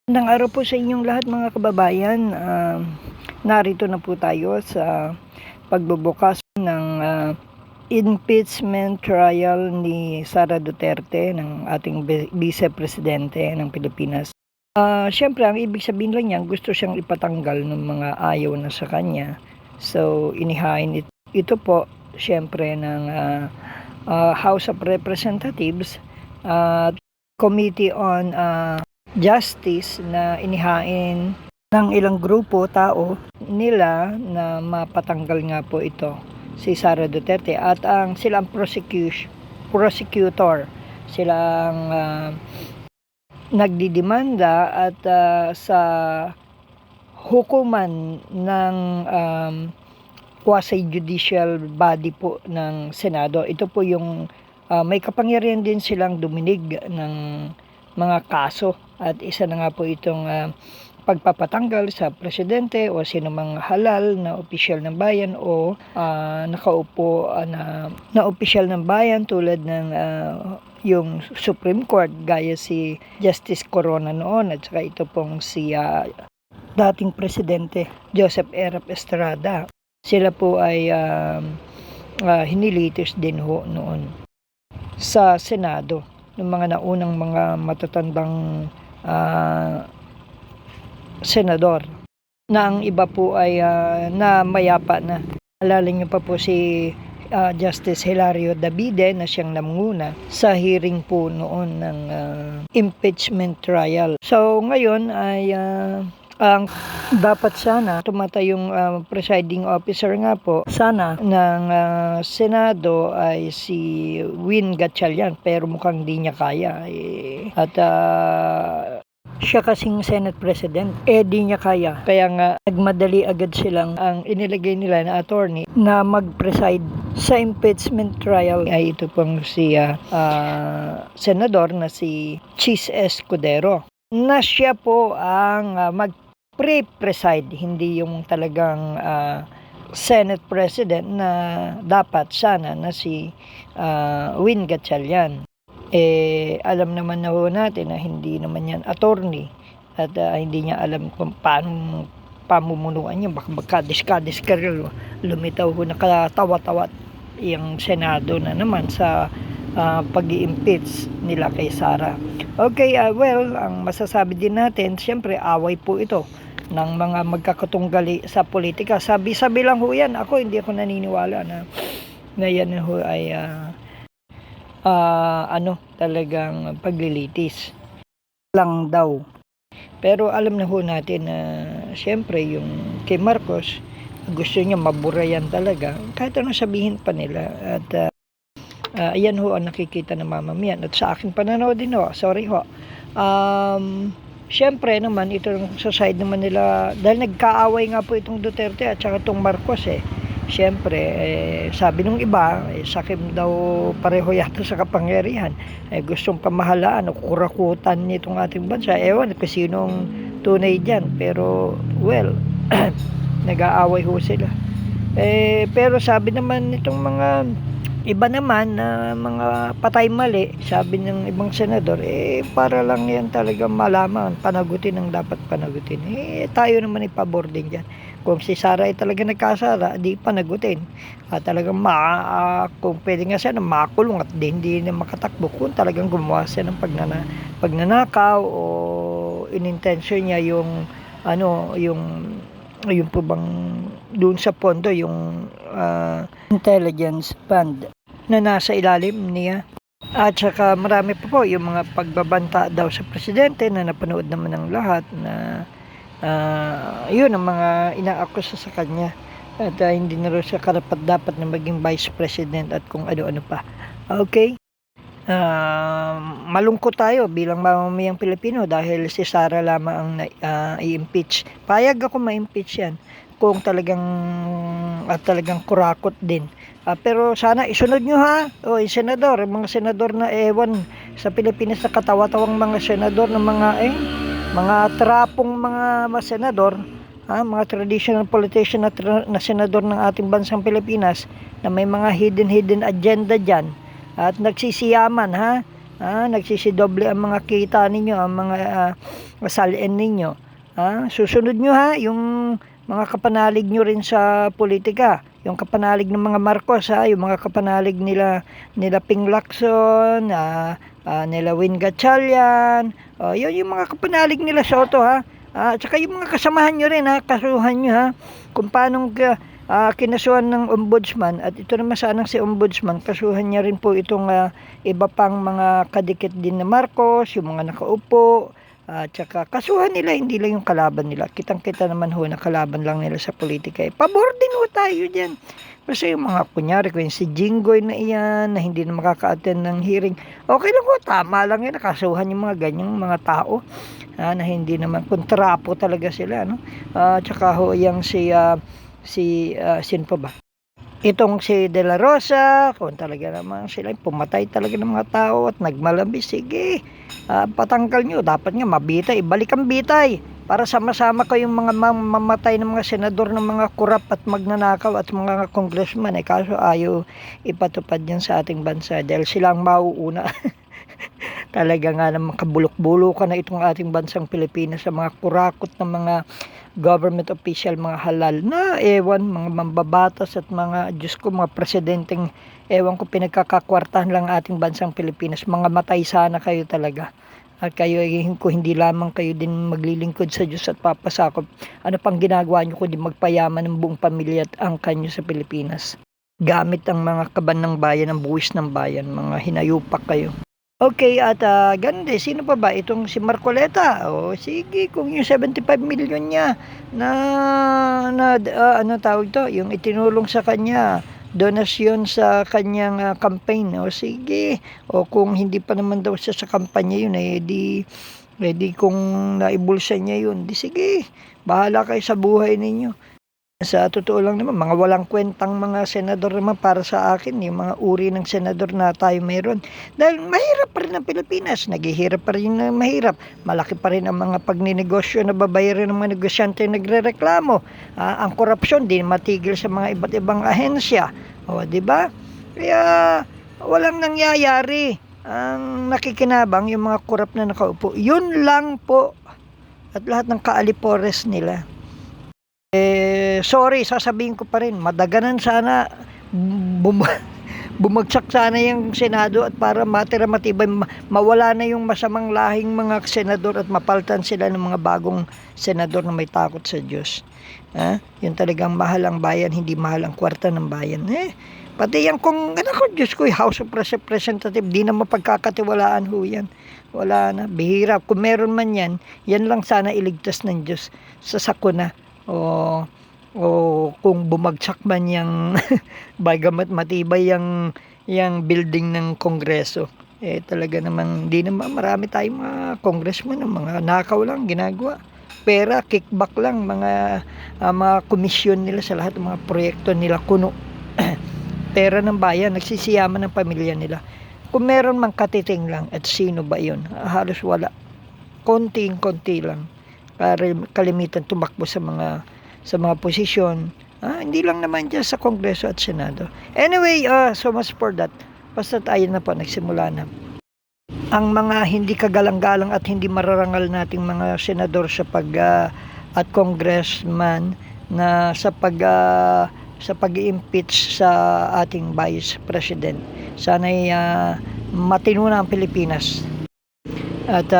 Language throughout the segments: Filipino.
Magandang araw po sa inyong lahat mga kababayan. Narito na po tayo sa pagbubukas ng impeachment trial ni Sara Duterte, ng ating Vice Presidente ng Pilipinas. Siyempre, ang ibig sabihin lang niyan, gusto siyang ipatanggal ng mga ayaw na sa kanya. So, inihain ito po, siyempre, ng House of Representatives at Committee on Justice na inihain ng ilang grupo tao nila na mapatanggal nga po ito si Sara Duterte at silang prosecutor, silang nagdidemanda at sa hukuman ng quasi-judicial body po ng Senado. Ito po yung may kapangyarihan din silang duminig ng mga kaso at isa na nga po itong pagpapatanggal sa presidente o sino mang halal na opisyal ng bayan o nakaupo na opisyal ng bayan tulad ng yung Supreme Court gaya si Justice Corona noon at saka ito pong si dating presidente Joseph Erap Estrada. Sila po ay hinilitis din ho noon sa Senado ng mga naunang mga matatandang senador na ang iba po ay na mayapa na. Alala niyo pa po si Justice Hilario Davide na siyang namuna sa hearing po noon ng impeachment trial. So ngayon ay ang dapat sana tumatayong presiding officer nga po sana ng Senado ay si Win Gatchalian, pero mukhang di niya kaya at siya kasing Senate President di niya kaya, kaya nga nagmadali agad silang ang inilagay nila na attorney na mag-preside sa impeachment trial ay ito pong si senador na si Chis Escudero na siya po ang pre-preside, hindi yung talagang Senate President na dapat sana na si Win Gatchalian. Alam naman na ho natin na hindi naman yan attorney at hindi niya alam kung paano pamumunuan niya. Baka magkadis-kadis ka rin, lumitaw ho, nakatawa-tawa yung Senado na naman sa pag-i-impeach nila kay Sara. Okay, well, ang masasabi din natin, siyempre away po ito ng mga magkakatunggali sa politika. Sabi lang ho yan. Ako hindi ako naniniwala na yan ho ay talagang paglilitis lang daw. Pero alam na ho natin na siyempre yung kay Marcos gusto niya mabura yan talaga kahit anong sabihin pa nila at ayan ho ang nakikita ng mamamayan at sa aking pananaw din ho, sorry ho, siyempre naman ito sa side naman nila dahil nagkaaway nga po itong Duterte at saka itong Marcos siyempre sabi nung iba sakim daw pareho yata sa kapangyarihan, gustong pamahalaan o kurakutan nitong ating bansa. Ewan kung sinong tunay dyan, pero well nag-aaway ho sila. Pero sabi naman nitong mga iba naman na mga patay mali, sabi ng ibang senador, para lang yan talaga malaman, panagutin ang dapat panagutin. Tayo naman ipabor din dyan. Kung si Sara ay talaga nagkasala, di panagutin. Talagang kung pwede nga siya na makulong at hindi na makatakbo kung talagang gumawa siya ng pagnanakaw o inintensyon niya yung yung po bang doon sa pondo yung intelligence fund na nasa ilalim niya. At saka marami pa po yung mga pagbabanta daw sa presidente na napanood naman ng lahat na yun ang mga inaakusa sa kanya at hindi na rin siya karapat-dapat na maging vice president at kung ano-ano pa. Okay? Malungkot tayo bilang mamamayang Pilipino dahil si Sara lamang ang i-impeach. Payag ako ma-impeach yan kung talagang kurakot din. Pero sana isunod nyo ha, yung senador, yung mga senador na ewan sa Pilipinas na katawa-tawang mga senador ng mga trapong mga senador, mga traditional politician na senador ng ating bansang Pilipinas na may mga hidden agenda dyan at nagsisiyaman Nagsisidoble ang mga kita ninyo, ang mga salin ninyo. Susunod nyo yung mga kapanalig nyo rin sa politika. Yung kapanalig ng mga Marcos, yung mga kapanalig nila Ping Lacson, nila Win Gatchalian, yun yung mga kapanalig nila Soto, at saka yung mga kasamahan nyo rin, kasuhan nyo, kung paano kinasuhan ng ombudsman. At ito naman sanang si ombudsman, kasuhan niya rin po itong iba pang mga kadikit din na Marcos, yung mga nakaupo, at saka kasuhan nila, hindi lang yung kalaban nila. Kitang-kita naman ho na kalaban lang nila sa politika. Pabor din ho tayo dyan. Basta yung mga kunyari, kung si Jinggoy na iyan, na hindi na makaka-attend ng hearing, okay lang ho, tama lang yan, nakasuhan yung mga ganyang mga tao, na hindi naman, kontrapo talaga sila, no? At saka ho, yung sino pa ba? Itong si De La Rosa, kung talaga naman sila pumatay talaga ng mga tao at nagmalabis, sige, patanggal nyo. Dapat nga mabitay, balik ang bitay para sama-sama kayong mga mamatay ng mga senador, ng mga kurap at magnanakaw at mga congressman. Kaso ayaw ipatupad yan sa ating bansa dahil silang mauuna. Talaga nga naman kabulok-bulokan na itong ating bansang Pilipinas sa mga kurakot ng mga government official, mga halal na ewan, mga mambabatas at mga, Diyos ko, mga presidenteng ewan ko, pinagkakakwartahan lang ating bansang Pilipinas. Mga matay sana kayo talaga. At kayo, hindi lamang kayo din maglilingkod sa Diyos at papasakop. Ano pang ginagawa nyo kundi magpayaman ng buong pamilya at angkan nyo sa Pilipinas? Gamit ang mga kaban ng bayan, ang buwis ng bayan, mga hinayupak kayo. Okay, at ganda, sino pa ba? Itong si Marcoleta. Sige, kung yung 75 million niya ano tawag to, yung itinulong sa kanya, donasyon sa kanyang campaign. Sige. Kung hindi pa naman daw siya sa kampanya yun, di kung naibulsa niya yun, di sige. Bahala kayo sa buhay ninyo. Sa totoo lang naman, mga walang kwentang mga senador naman para sa akin, yung mga uri ng senador na tayo mayroon. Dahil mahirap pa rin ang Pilipinas, naghihirap pa rin na mahirap. Malaki pa rin ang mga pagninegosyo na babayaran ng mga negosyante na nagrereklamo. Ang korupsyon din matigil sa mga iba't ibang ahensya. Di ba? Kaya walang nangyayari. Ang nakikinabang yung mga korap na nakaupo. Yun lang po. At lahat ng kaalipores nila. Sorry, sasabihin ko pa rin, madaganan sana, bumagsak sana yung Senado at para matira matibay, mawala na yung masamang lahing mga senador at mapalitan sila ng mga bagong senador na may takot sa Diyos. Yun talagang mahal ang bayan, hindi mahal ang kwarta ng bayan. Pati yan kung, Diyos ko, House of Representative, di na mapagkakatiwalaan ho yan. Wala na, bihira. Kung meron man yan lang sana iligtas ng Diyos sa sakuna. O kung bumagsak man yung bagamat matibay yung building ng Kongreso, talaga naman hindi naman marami tayong mga congressman, mga nakaw lang ginagawa, pera, kickback lang, mga komisyon nila sa lahat ng mga proyekto nila, kuno pera ng bayan, nagsisiyaman ng pamilya nila. Kung meron mang katiting lang, at sino ba yun? Halos wala, konting-konti lang. Kalimitan tumakbo sa mga posisyon, hindi lang naman dyan sa Kongreso at Senado. Anyway, so much for that. Basta tayo na po, nagsimula na. Ang mga hindi kagalang-galang at hindi mararangal nating mga senador at congressman na sa pag-i-impeach sa ating Vice President. Sana'y matino na ang Pilipinas. At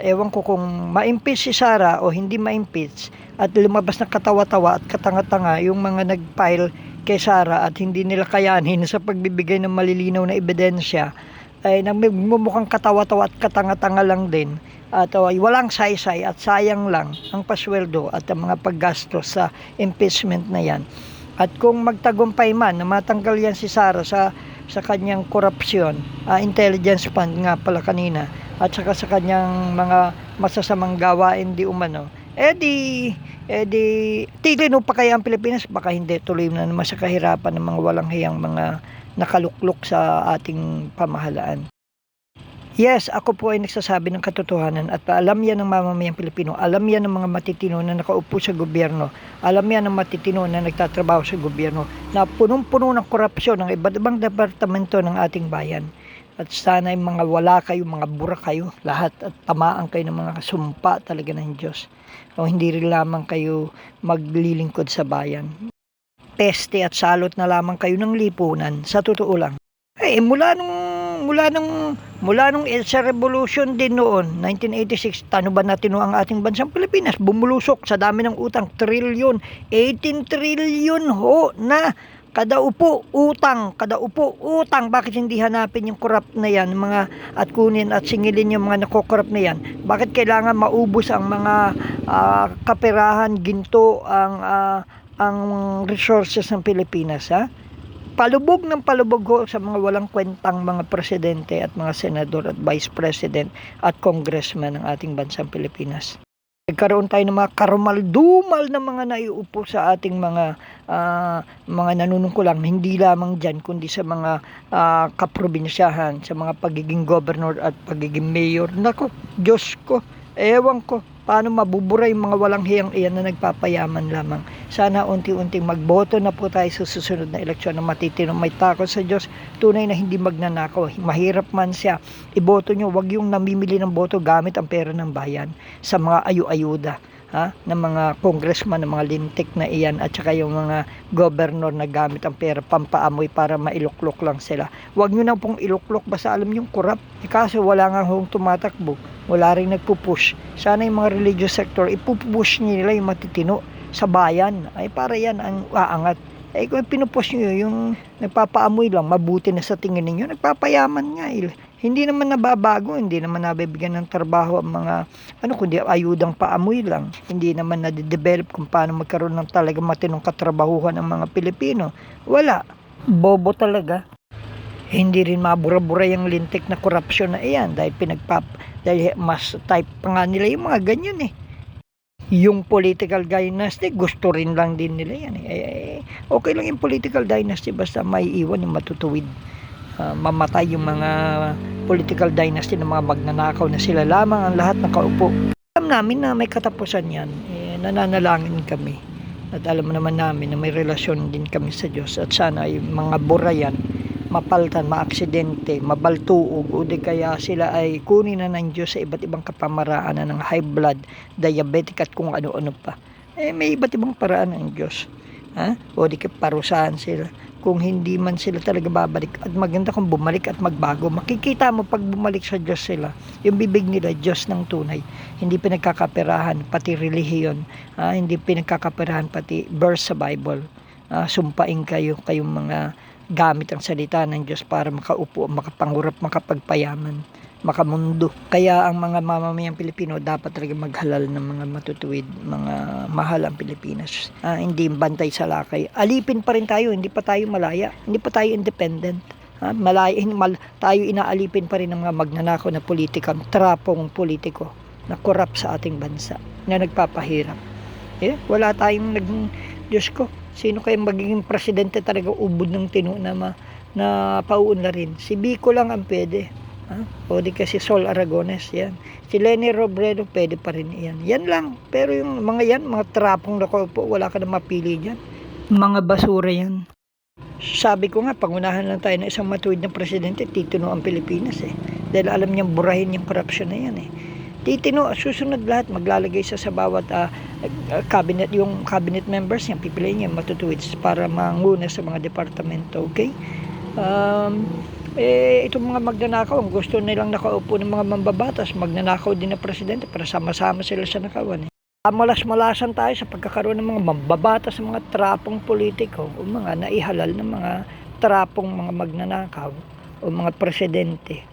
ewan ko kung ma-impeach si Sara o hindi ma-impeach at lumabas na katawa-tawa at katanga-tanga yung mga nag-file kay Sara at hindi nila kayanin sa pagbibigay ng malilinaw na ebidensya, ay nagmumukhang katawa-tawa at katanga-tanga lang din. At walang saysay at sayang lang ang pasweldo at ang mga paggastos sa impeachment na yan. At kung magtagumpay man na matanggal yan si Sara sa kanyang korupsyon, intelligence fund nga pala kanina, at saka sa kanyang mga masasamang gawain di umano, titino pa kaya ang Pilipinas? Baka hindi, tuloy na naman sa kahirapan ng mga walang hiyang mga nakaluklok sa ating pamahalaan. Yes, ako po ay nagsasabi ng katotohanan at alam yan ng mamamayang Pilipino, alam yan ng mga matitino na nakaupo sa gobyerno, alam yan ng matitino na nagtatrabaho sa gobyerno na punong-puno ng korupsyon ng iba't ibang departamento ng ating bayan. At sana yung mga wala kayo, mga bura kayo, lahat at tamaan kayo ng mga sumpa talaga ng Diyos. O hindi rin lamang kayo maglilingkod sa bayan. Peste at salot na lamang kayo ng lipunan, sa totoo lang. Mula nung EDSA Revolution din noon, 1986, tano ba natin ang ating bansang Pilipinas? Bumulusok sa dami ng utang, trilyon, 18 trilyon ho na kada upo utang. Bakit hindi hanapin yung corrupt na yan, mga at kunin at singilin yung mga nakokorrupt na yan? Bakit kailangan maubos ang mga kaperahan, ginto, ang resources ng Pilipinas, ha? Palubog ng palubog ho sa mga walang kwentang mga presidente at mga senador at vice president at congressman ng ating bansang Pilipinas. Nagkaroon tayo ng mga karumal-dumal na mga naiupo sa ating mga nanunungkulang, hindi lamang dyan, kundi sa mga kaprobinsyahan, sa mga pagiging governor at pagiging mayor. Nako, Diyos ko, ewan ko, paano mabubura yung mga walang hiyang iyan na nagpapayaman lamang. Sana unti-unting magboto na po tayo sa susunod na eleksyon na matitinong may takot sa Diyos, tunay na hindi magnanakaw. Mahirap man siya, iboto nyo, wag yung namimili ng boto gamit ang pera ng bayan sa mga ayu-ayuda, ng mga congressman, ng mga lintik na iyan, at saka yung mga governor na gamit ang pera pampaamoy para mailuklok lang sila. Wag nyo na pong iluklok, basta alam yung corrupt. Kaso wala nga hong tumatakbo, wala rin nagpupush. Sana yung mga religious sector, ipupush nila yung matitino sa bayan. Ay para yan ang aangat. Kung pinupush nyo yung nagpapaamoy lang, mabuti na sa tingin ninyo, nagpapayaman nga. Hindi naman nababago, hindi naman nabibigyan ng trabaho ang mga, kundi ayudang paamoy lang. Hindi naman nade-develop kung paano magkaroon ng talaga matinong katrabahuhan ng mga Pilipino. Wala. Bobo talaga. Hindi rin mabura-bura yung lintik na korupsyon na iyan dahil mas type pa nga nila yung mga ganyan. Yung political dynasty, gusto rin lang din nila yan. Okay lang yung political dynasty basta may iwan yung matutuwid. Mamatay yung mga political dynasty ng mga magnanakaw na sila lamang ang lahat nakaupo. Alam namin na may katapusan yan. Nananalangin kami. At alam naman namin na may relasyon din kami sa Diyos. At sana yung mga bura yan, mapaltan, maaksidente, mabaltuog, o di kaya sila ay kunin na ng Diyos sa iba't ibang kapamaraan ng high blood, diabetic at kung ano-ano pa. May iba't ibang paraan ng Diyos. O di kaya parusahan sila. Kung hindi man sila talaga babalik, at maganda kung bumalik at magbago, makikita mo pag bumalik sa Diyos sila, yung bibig nila Diyos ng tunay, hindi pinagkakaperahan pati relihiyon, hindi pinagkakaperahan pati verse sa Bible. Sumpain kayong mga gamit ang salita ng Diyos para makaupo, makapangurap, makapagpayaman, makamundo. Kaya ang mga mamamayang Pilipino dapat talaga maghalal ng mga matutuwid, mga mahal ang Pilipinas. Hindi bantay sa lakay. Alipin pa rin tayo, hindi pa tayo malaya, hindi pa tayo independent. Tayo inaalipin pa rin ng mga magnanakaw na politika, trapong politiko na corrupt sa ating bansa, na nagpapahirap. Wala tayong Diyos ko, sino kayang magiging presidente talaga ubod ng tino na pauunlarin? Si Biko lang ang pwede. O di kasi Sol Aragones, yan. Si Leni Robredo, pwede pa rin yan. Yan lang. Pero yung mga trapong nakaupo, wala ka na mapili dyan. Mga basura yan. Sabi ko nga, pangunahan lang tayo ng isang matuwid na presidente, titino ang Pilipinas Dahil alam niyang burahin yung corruption na yan Titino, susunod lahat, maglalagay sa bawat cabinet, yung cabinet members, yung pipiliin niya matutuwid para manguna sa mga departamento, okay? Itong mga magnanakaw, ang gusto nilang nakaupo ng mga mambabatas, magnanakaw din na presidente para sama-sama sila sa nakawan. Malas-malasan tayo sa pagkakaroon ng mga mambabatas, ng mga trapong politiko o mga naihalal ng mga trapong mga magnanakaw o mga presidente.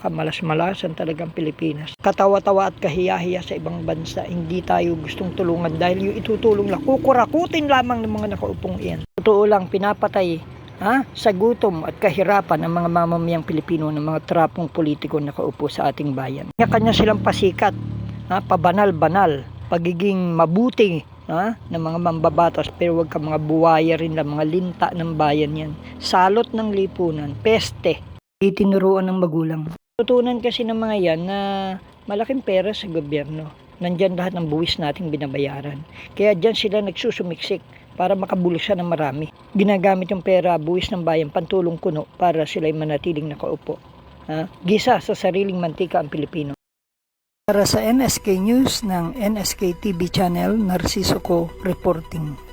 Kamalas-malasan talagang Pilipinas. Katawa-tawa at kahiya-hiya sa ibang bansa, hindi tayo gustong tulungan dahil yung itutulong lang, kukurakutin lamang ng mga nakaupong iyan. Totoo lang, pinapatay sa gutom at kahirapan ng mga mamamayang Pilipino ng mga trapong politiko na nakaupo sa ating bayan. Kanya silang pasikat, pabanal-banal, pagiging mabuti ng mga mambabatas, pero wag ka mga buwaya rin lang, mga linta ng bayan yan. Salot ng lipunan, peste, itinuruan ng magulang. Tutunan kasi ng mga yan na malaking pera sa gobyerno. Nandyan lahat ng buwis nating binabayaran. Kaya dyan sila nagsusumiksik para makabulos siya ng marami. Ginagamit yung pera, buwis ng bayan, pantulong kuno para sila'y manatiling nakaupo. Gisa sa sariling mantika ang Pilipino. Para sa NSK News ng NSK TV Channel, Narciso Co reporting.